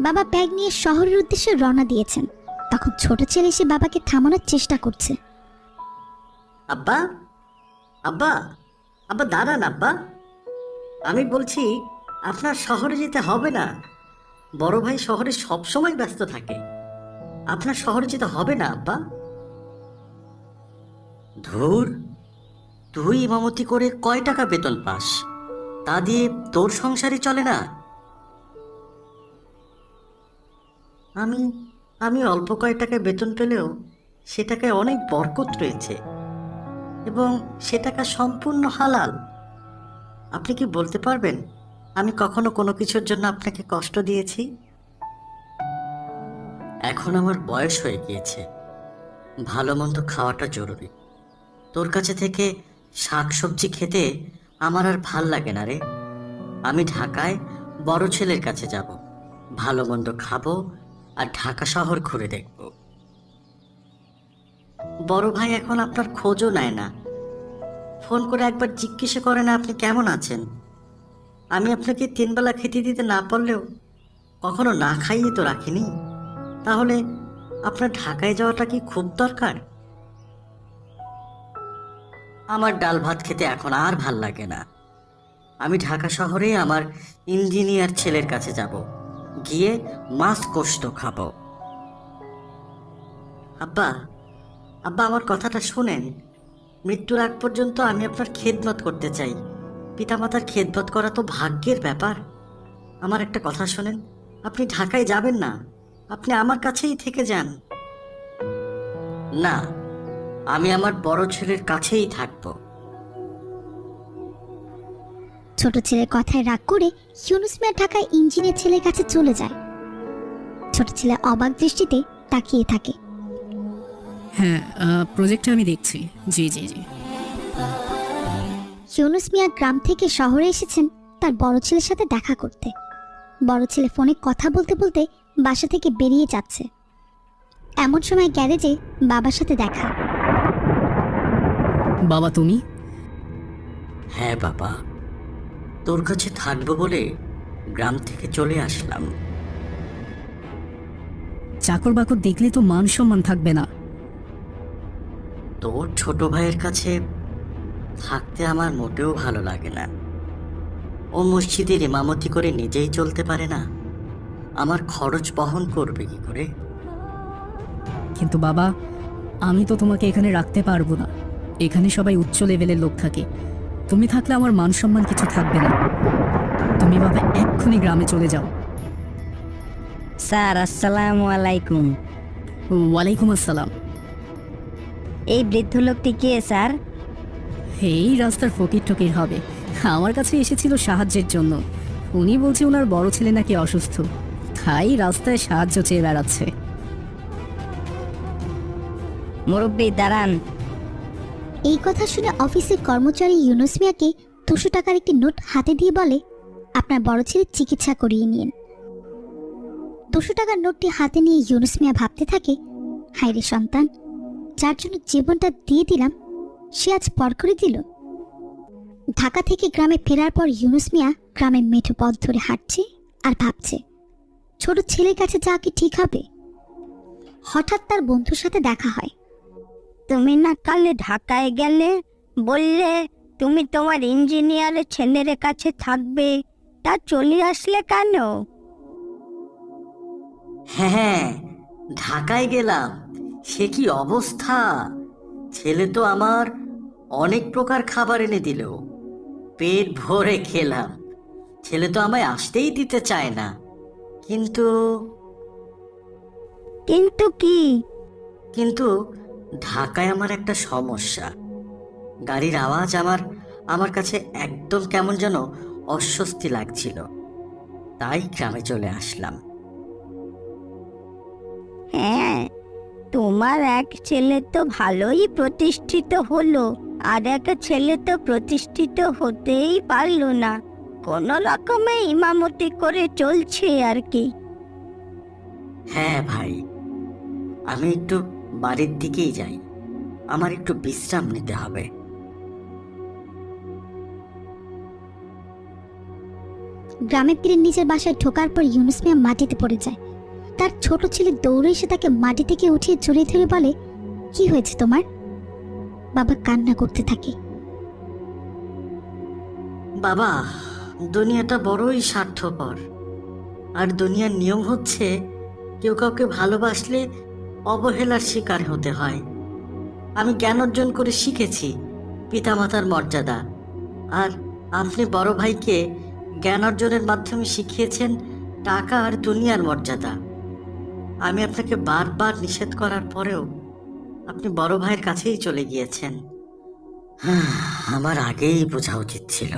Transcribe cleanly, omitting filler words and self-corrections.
বাবা ব্যাগ নিয়ে শহরের উদ্দেশ্যে রওনা দিয়েছেন। তখন ছোট ছেলে এসে বাবাকে থামানোর চেষ্টা করছে। আব্বা, আব্বা, আব্বা দাঁড়ান আব্বা। আমি বলছি আপনার শহরে যেতে হবে না। বড় ভাই শহরে সবসময় ব্যস্ত থাকে। আপনার শহরে যেতে হবে না আব্বা। ধুর, তুই ইমামতি করে কয় টাকা বেতন পাস? তা দিয়ে তোর সংসারই চলে না। আমি আমি অল্প কয় টাকায় বেতন পেলেও সে টাকায় অনেক বরকত রয়েছে এবং সে টাকা সম্পূর্ণ হালাল। আপনি কি বলতে পারবেন আমি কখনো কোনো কিছুর জন্য আপনাকে কষ্ট দিয়েছি? এখন আমার বয়স হয়ে গিয়েছে, ভালো মন্দ খাওয়াটা জরুরি। তোর কাছে থেকে শাক সবজি খেতে আমার আর ভাল লাগে না রে। আমি ঢাকায় বড় ছেলের কাছে যাব, ভালো মন্দ খাবো আর ঢাকা শহর ঘুরে দেখব। বড় ভাই এখন আপনার খোঁজও নেয় না, ফোন করে একবার জিজ্ঞেস করে না আপনি কেমন আছেন। আমি আপনাকে 3 বেলা খেতে দিতে না পারলেও কখনো না খাইয়ে তো রাখিনি। তাহলে আপনার ঢাকায় যাওয়াটা কি খুব দরকার? আমার ডাল ভাত খেতে এখন আর ভাল লাগে না। আমি ঢাকা শহরে আমার ইঞ্জিনিয়ার ছেলের কাছে যাব, গিয়ে মাছ গোশত খাবো। আব্বা, আব্বা আমার কথাটা শুনেন। মৃত্যুর আগ পর্যন্ত আমি আপনার খেদমত করতে চাই। পিতামাতার খেদমত করা তো ভাগ্যের ব্যাপার। আমার একটা কথা শোনেন, আপনি ঢাকায় যাবেন না, আপনি আমার কাছেই থেকে যান। না, আমি আমার বড় ছেলের কাছেই থাকবো। ছোট ছেলের কথায় রাগ করে ইউনুস মিয়া ঢাকায় ইঞ্জিনিয়ার ছেলের কাছে চলে যায়। ছোট ছেলে অবাক দৃষ্টিতে তাকিয়ে থাকে। হ্যাঁ, প্রজেক্টটা আমি দেখছি। জি জি জি। ইউনুস মিয়া গ্রাম থেকে শহরে এসেছেন তার বড় ছেলের সাথে দেখা করতে। বড় ছেলে ফোনে কথা বলতে বলতে বাসা থেকে বেরিয়ে যাচ্ছে। এমন সময় গ্যারেজে বাবার সাথে দেখা। বাবা তুমি? হ্যাঁ বাবা, তোর কাছে থাকবো বলে গ্রাম থেকে চলে আসলাম। চাকর বাকর দেখলে তো মান সম্মান থাকবে না। তোর ছোট ভাইয়ের কাছে থাকতে আমার মোটেও ভালো লাগে না। ও মসজিদের ইমামতি করে নিজেই চলতে পারে না, আমার খরচ বহন করবে কি করে? কিন্তু বাবা, আমি তো তোমাকে এখানে রাখতে পারবো না। এখানে সবাই উচ্চ লেভেলের লোক থাকে। তুমি থাকলে আমার মান সম্মান কিছু থাকবে না। তুমি বাবা এক্ষুনি গ্রামে চলে যাও। স্যার আসসালামু আলাইকুম। ওয়ালাইকুম আসসালাম। এই বৃদ্ধ লোকটি কে স্যার? এই রাস্তার ফকির টকির হবে, আমার কাছে এসেছিল সাহায্যের জন্য। উনি বলছে ওনার বড় ছেলে নাকি অসুস্থ, তাই রাস্তায় সাহায্য চেয়ে বেড়াচ্ছে। মুরব্বী দাঁড়ান। এই কথা শুনে অফিসের কর্মচারী ইউনুস মিয়াকে 200 টাকার একটি নোট হাতে দিয়ে বলে, আপনার বড় ছেলের চিকিৎসা করিয়ে নিন। 200 টাকার নোটটি হাতে নিয়ে ইউনুস মিয়া ভাবতে থাকে, হায়রে সন্তান, যার জন্য জীবনটা দিয়ে দিলাম সে আজ পর করে দিল। ঢাকা থেকে গ্রামে ফেরার পর ইউনুস মিয়া গ্রামের মেঠো পথ ধরে হাঁটছে আর ভাবছে ছোট ছেলের কাছে যাওয়া কি ঠিক হবে। হঠাৎ তার বন্ধুর সাথে দেখা হয়। তুমি না কালে ঢাকায় গেলে, বললে তুমি তোমার ইঞ্জিনিয়ারের ছেলের কাছে থাকবে, তা চলে আসলে কেন? হ্যাঁ, ঢাকায় গেলাম। সে কি অবস্থা! ছেলে তো আমার অনেক প্রকার খাবার এনে দিল, পেট ভরে খেলাম। ছেলে তো আমায় আসতেই দিতে চায় না। কিন্তু কিন্তু কি? কিন্তু ঢাকায় আমার একটা সমস্যা। গাড়ির আওয়াজ আমার কাছে একদম কেমন যেন অস্বস্তি লাগছিল, তাই গ্রামে চলে আসলাম। হ্যাঁ, তোমার এক ছেলে তো ভালোই প্রতিষ্ঠিত হলো, আর এক ছেলে তো প্রতিষ্ঠিত হতেই পারলো না, কোনো রকমে ইমামতি করে চলছে আর কি। হ্যাঁ ভাই, আমি একটু বাড়ির দিকেই যাই, আমার একটু বিশ্রাম নিতে হবে। গ্রামের পীরের নিজের বাসায় ঢোকার পর ইউনুস মিয়া মাটিতে পড়ে যায়। তার ছোট ছেলে দৌড়ে এসে তাকে মাটি থেকে উঠিয়ে জড়িয়ে ধরে বলে, কি হয়েছে তোমার? বাবা কান্না করতে থাকে। বাবা, দুনিয়াটা বড়ই স্বার্থপর। আর দুনিয়ার নিয়ম হচ্ছে কেউ কাউকে ভালোবাসলে অবহেলার শিকার হতে হয়। আমি জ্ঞান অর্জন করে শিখেছি পিতামাতার মর্যাদা, আর আপনি বড় ভাইকে জ্ঞান অর্জনের মাধ্যমে শিখিয়েছেন টাকা আর দুনিয়ার মর্যাদা। আমি আপনাকে বারবার নিষেধ করার পরেও আপনি বড় ভাইয়ের কাছেই চলে গিয়েছেন। আমার আগেই বোঝা উচিত ছিল।